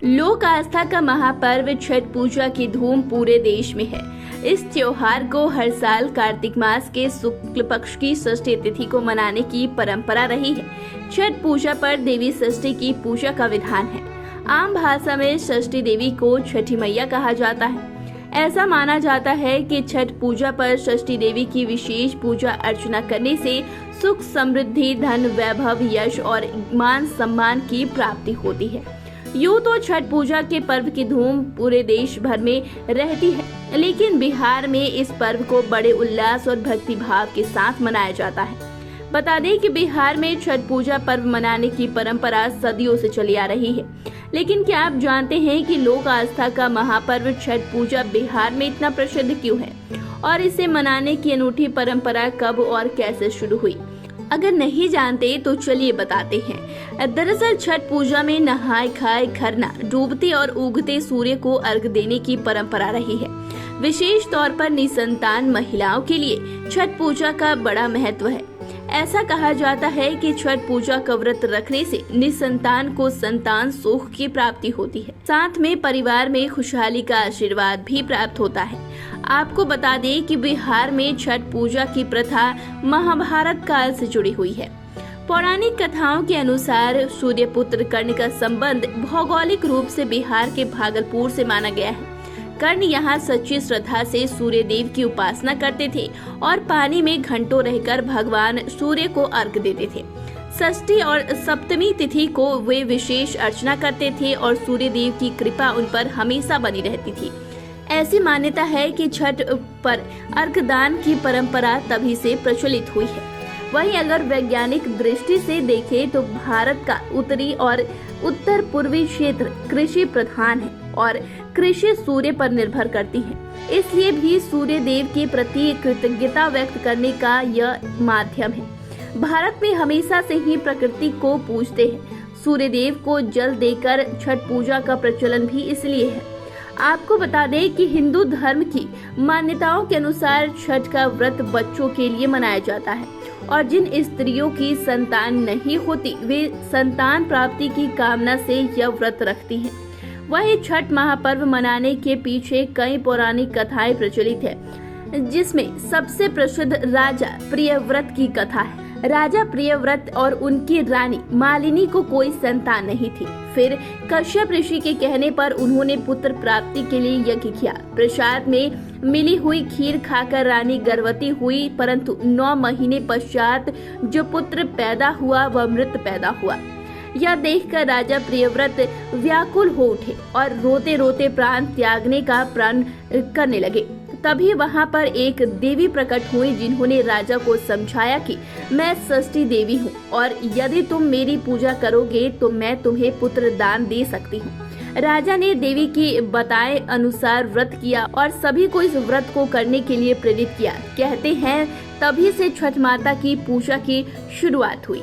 लोक आस्था का महापर्व छठ पूजा की धूम पूरे देश में है। इस त्योहार को हर साल कार्तिक मास के शुक्ल पक्ष की षष्ठी तिथि को मनाने की परंपरा रही है। छठ पूजा पर देवी षष्ठी की पूजा का विधान है। आम भाषा में षष्ठी देवी को छठी मैया कहा जाता है। ऐसा माना जाता है कि छठ पूजा पर षष्ठी देवी की विशेष पूजा अर्चना करने से सुख समृद्धि, धन, वैभव, यश और मान सम्मान की प्राप्ति होती है। यूँ तो छठ पूजा के पर्व की धूम पूरे देश भर में रहती है, लेकिन बिहार में इस पर्व को बड़े उल्लास और भक्ति भाव के साथ मनाया जाता है। बता दें कि बिहार में छठ पूजा पर्व मनाने की परंपरा सदियों से चली आ रही है। लेकिन क्या आप जानते हैं कि लोक आस्था का महापर्व छठ पूजा बिहार में इतना प्रसिद्ध क्यों है और इसे मनाने की अनूठी परंपरा कब और कैसे शुरू हुई? अगर नहीं जानते तो चलिए बताते हैं। दरअसल छठ पूजा में नहाय खाए खरना, डूबते और उगते सूर्य को अर्घ देने की परंपरा रही है। विशेष तौर पर निसंतान महिलाओं के लिए छठ पूजा का बड़ा महत्व है। ऐसा कहा जाता है कि छठ पूजा का व्रत रखने से निसंतान को संतान सुख की प्राप्ति होती है, साथ में परिवार में खुशहाली का आशीर्वाद भी प्राप्त होता है। आपको बता दें कि बिहार में छठ पूजा की प्रथा महाभारत काल से जुड़ी हुई है। पौराणिक कथाओं के अनुसार सूर्यपुत्र कर्ण का संबंध भौगोलिक रूप से बिहार के भागलपुर से माना गया है। कर्ण यहाँ सच्ची श्रद्धा से सूर्य देव की उपासना करते थे और पानी में घंटों रहकर भगवान सूर्य को अर्घ देते थे। षष्ठी और सप्तमी तिथि को वे विशेष अर्चना करते थे और सूर्य देव की कृपा उन पर हमेशा बनी रहती थी। ऐसी मान्यता है कि छठ पर अर्घदान की परंपरा तभी से प्रचलित हुई है। वहीं अगर वैज्ञानिक दृष्टि से देखें तो भारत का उत्तरी और उत्तर पूर्वी क्षेत्र कृषि प्रधान है और कृषि सूर्य पर निर्भर करती है। इसलिए भी सूर्य देव के प्रति कृतज्ञता व्यक्त करने का यह माध्यम है। भारत में हमेशा से ही प्रकृति को पूजते हैं। सूर्य देव को जल देकर छठ पूजा का प्रचलन भी इसलिए है। आपको बता दें कि हिंदू धर्म की मान्यताओं के अनुसार छठ का व्रत बच्चों के लिए मनाया जाता है और जिन स्त्रियों की संतान नहीं होती वे संतान प्राप्ति की कामना से यह व्रत रखती हैं। वहीं छठ महापर्व मनाने के पीछे कई पौराणिक कथाएं प्रचलित है, जिसमें सबसे प्रसिद्ध राजा प्रियव्रत की कथा है। राजा प्रियव्रत और उनकी रानी मालिनी को कोई संतान नहीं थी। फिर कश्यप ऋषि के कहने पर उन्होंने पुत्र प्राप्ति के लिए यज्ञ किया। प्रसाद में मिली हुई खीर खाकर रानी गर्भवती हुई, परंतु 9 महीने पश्चात जो पुत्र पैदा हुआ वह मृत पैदा हुआ। यह देखकर राजा प्रियव्रत व्याकुल हो उठे और रोते रोते प्राण त्यागने का प्रण करने लगे। तभी वहां पर एक देवी प्रकट हुई, जिन्होंने राजा को समझाया कि मैं षष्ठी देवी हूँ और यदि तुम मेरी पूजा करोगे तो मैं तुम्हें पुत्र दान दे सकती हूँ। राजा ने देवी की बताए अनुसार व्रत किया और सभी को इस व्रत को करने के लिए प्रेरित किया। कहते हैं तभी से छठ माता की पूजा की शुरुआत हुई।